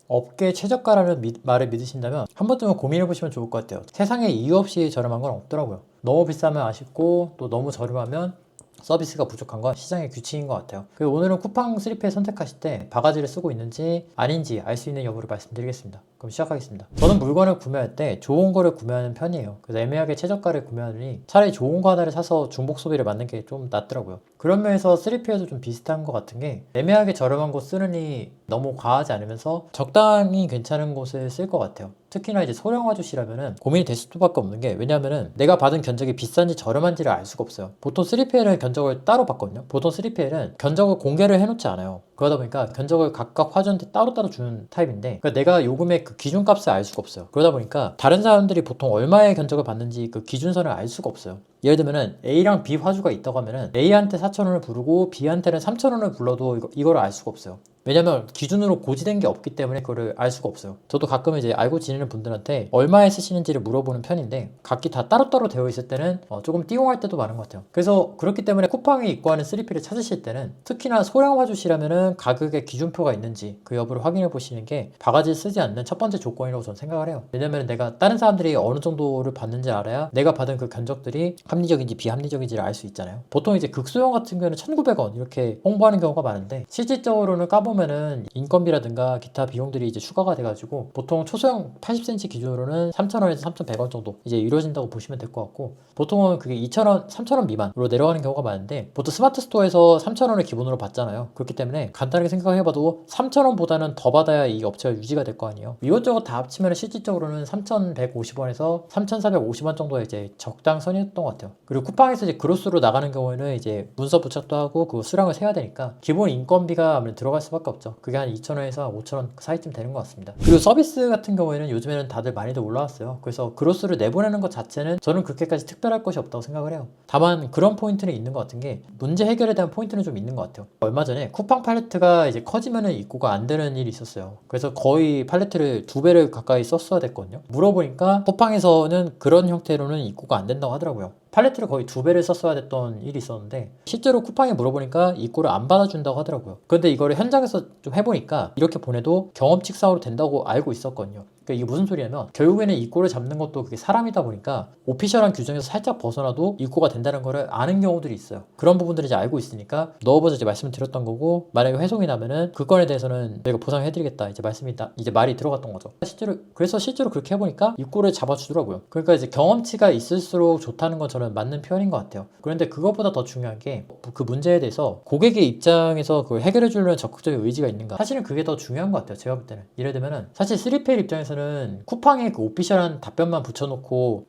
업계 최저가라는 말을 믿으신다면 한 번쯤은 고민해보시면 좋을 것 같아요. 세상에 이유 없이 저렴한 건 없더라고요. 너무 비싸면 아쉽고 또 너무 저렴하면 서비스가 부족한 건 시장의 규칙인 것 같아요. 그리고 오늘은 쿠팡 3P 선택하실 때 바가지를 쓰고 있는지 아닌지 알 수 있는 여부를 말씀드리겠습니다. 그럼 시작하겠습니다. 저는 물건을 구매할 때 좋은 거를 구매하는 편이에요. 그래서 애매하게 최저가를 구매하느니 차라리 좋은 거 하나를 사서 중복 소비를 맞는 게 좀 낫더라고요. 그런 면에서 3P에도 좀 비슷한 것 같은 게 애매하게 저렴한 곳 쓰느니 너무 과하지 않으면서 적당히 괜찮은 곳을 쓸 것 같아요. 특히나 이제 소형 아저씨라면은 고민이 될 수밖에 없는 게, 왜냐면은 내가 받은 견적이 비싼지 저렴한지를 알 수가 없어요. 보통 3PL은 견적을 따로 받거든요. 보통 3PL은 견적을 공개를 해놓지 않아요. 그러다 보니까 견적을 각각 화주한테 따로따로 주는 타입인데, 그러니까 내가 요금의 그 기준값을 알 수가 없어요. 그러다 보니까 다른 사람들이 보통 얼마의 견적을 받는지 그 기준선을 알 수가 없어요. 예를 들면은 A랑 B 화주가 있다고 하면은 A한테 4,000원을 부르고 B한테는 3,000원을 불러도 이거를 알 수가 없어요. 왜냐면 기준으로 고지된 게 없기 때문에 그거를 알 수가 없어요. 저도 가끔 이제 알고 지내는 분들한테 얼마에 쓰시는지를 물어보는 편인데, 각기 다 따로따로 되어 있을 때는 조금 띄용할 때도 많은 것 같아요. 그래서 그렇기 때문에 쿠팡이 입고하는 3P를 찾으실 때는, 특히나 소량 화주시라면은 가격에 기준표가 있는지 그 여부를 확인해 보시는 게 바가지 쓰지 않는 첫 번째 조건이라고 저는 생각을 해요. 왜냐면 내가 다른 사람들이 어느 정도를 받는지 알아야 내가 받은 그 견적들이 합리적인지 비합리적인지를 알 수 있잖아요. 보통 이제 극소형 같은 경우는 1,900원 이렇게 홍보하는 경우가 많은데, 실질적으로는 까보면은 인건비라든가 기타 비용들이 이제 추가가 돼가지고 보통 초소형 80cm 기준으로는 3,000원에서 3,100원 정도 이제 이루어진다고 보시면 될 것 같고, 보통은 그게 2,000원, 3,000원 미만으로 내려가는 경우가 많은데, 보통 스마트 스토어에서 3,000원을 기본으로 받잖아요. 그렇기 때문에 간단하게 생각해봐도 3,000원보다는 더 받아야 이 업체가 유지가 될 거 아니에요. 이것저것 다 합치면 실질적으로는 3,150원에서 3,450원 정도의 이제 적당선이었던 것 같아요. 그리고 쿠팡에서 이제 그로스로 나가는 경우에는 이제 문서 부착도 하고 그 수량을 세야 되니까 기본 인건비가 아무래도 들어갈 수밖에 없죠. 그게 한 2,000원에서 5,000원 사이쯤 되는 것 같습니다. 그리고 서비스 같은 경우에는 요즘에는 다들 많이들 올라왔어요. 그래서 그로스를 내보내는 것 자체는 저는 그렇게까지 특별할 것이 없다고 생각을 해요. 다만 그런 포인트는 있는 것 같은 게, 문제 해결에 대한 포인트는 좀 있는 것 같아요. 얼마 전에 쿠팡 팔레트가 이제 커지면은 입고가 안 되는 일이 있었어요. 그래서 거의 팔레트를 2배를 가까이 썼어야 됐거든요. 물어보니까 쿠팡에서는 그런 형태로는 입고가 안 된다고 하더라고요. 팔레트를 거의 2배를 썼어야 됐던 일이 있었는데, 실제로 쿠팡에 물어보니까 입고를 안 받아준다고 하더라고요. 그런데 이거를 현장에서 좀 해보니까 이렇게 보내도 경험칙상으로 된다고 알고 있었거든요. 그러니까 이게 무슨 소리냐면, 결국에는 입고를 잡는 것도 그게 사람이다 보니까 오피셜한 규정에서 살짝 벗어나도 입고가 된다는 거를 아는 경우들이 있어요. 그런 부분들을 이제 알고 있으니까 넣어보자 이제 말씀을 드렸던 거고, 만약에 회송이 나면은 그 건에 대해서는 저희가 보상해드리겠다 이제 이제 말이 들어갔던 거죠. 그래서 실제로 그렇게 해보니까 입고를 잡아주더라고요. 그러니까 이제 경험치가 있을수록 좋다는 건 저는 맞는 표현인 것 같아요. 그런데 그것보다 더 중요한 게, 그 문제에 대해서 고객의 입장에서 그걸 해결해 주려는 적극적인 의지가 있는가, 사실은 그게 더 중요한 것 같아요. 제가 볼 때는. 예를 들면은 사실 3PL 입장에서는 쿠팡에 그 오피셜한 답변만 붙여놓고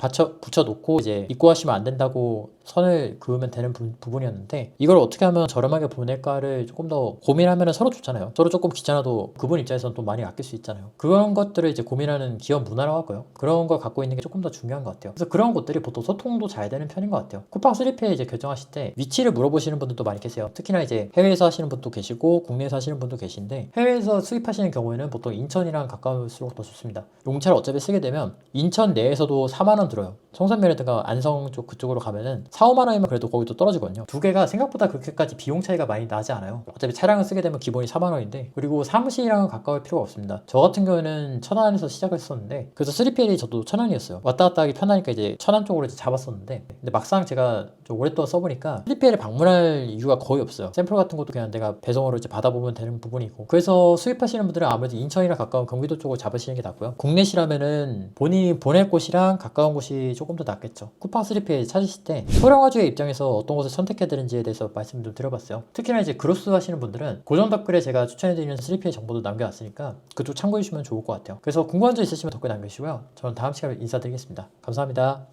이제 입고하시면 안 된다고 선을 그으면 되는 부분이었는데, 이걸 어떻게 하면 저렴하게 보낼까를 조금 더 고민하면 서로 좋잖아요. 서로 조금 귀찮아도 그분 입장에서는 또 많이 아낄 수 있잖아요. 그런 것들을 이제 고민하는 기업 문화라고 할까요? 그런 걸 갖고 있는 게 조금 더 중요한 것 같아요. 그래서 그런 것들이 보통 소통도 잘 되는 편인 것 같아요. 쿠팡 3P에 이제 결정하실 때 위치를 물어보시는 분들도 많이 계세요. 특히나 이제 해외에서 하시는 분도 계시고 국내에서 하시는 분도 계신데, 해외에서 수입하시는 경우에는 보통 인천이랑 가까울수록 더 좋습니다. 용차를 어차피 쓰게 되면 인천 내에서도 4만원 들어요. 청산면이라든가 안성 쪽 그쪽으로 가면은 4, 5만원이면 그래도 거기 또 떨어지거든요. 두 개가 생각보다 그렇게까지 비용 차이가 많이 나지 않아요. 어차피 차량을 쓰게 되면 기본이 4만원인데, 그리고 사무실이랑은 가까울 필요가 없습니다. 저 같은 경우에는 천안에서 시작을 했었는데, 그래서 3PL이 저도 천안이었어요. 왔다 갔다 하기 편하니까 이제 천안 쪽으로 이제 잡았었는데, 근데 막상 제가 좀 오랫동안 써보니까 3PL에 방문할 이유가 거의 없어요. 샘플 같은 것도 그냥 내가 배송으로 이제 받아보면 되는 부분이고, 그래서 수입하시는 분들은 아무래도 인천이랑 가까운 경기도 쪽을 잡으시는 게 낫고요. 국내시라면은 본인이 보낼 곳이랑 가까운 곳이 조금 더 낫겠죠. 쿠팡 3PL 찾으실 때 소량화주의 입장에서 어떤 곳을 선택해야 되는지에 대해서 말씀 좀 드려봤어요. 특히나 이제 그로스 하시는 분들은 고정 댓글에 제가 추천해드리는 3PL 정보도 남겨놨으니까 그쪽 참고해 주시면 좋을 것 같아요. 그래서 궁금한 점 있으시면 댓글 남겨주시고요. 저는 다음 시간에 인사드리겠습니다. 감사합니다.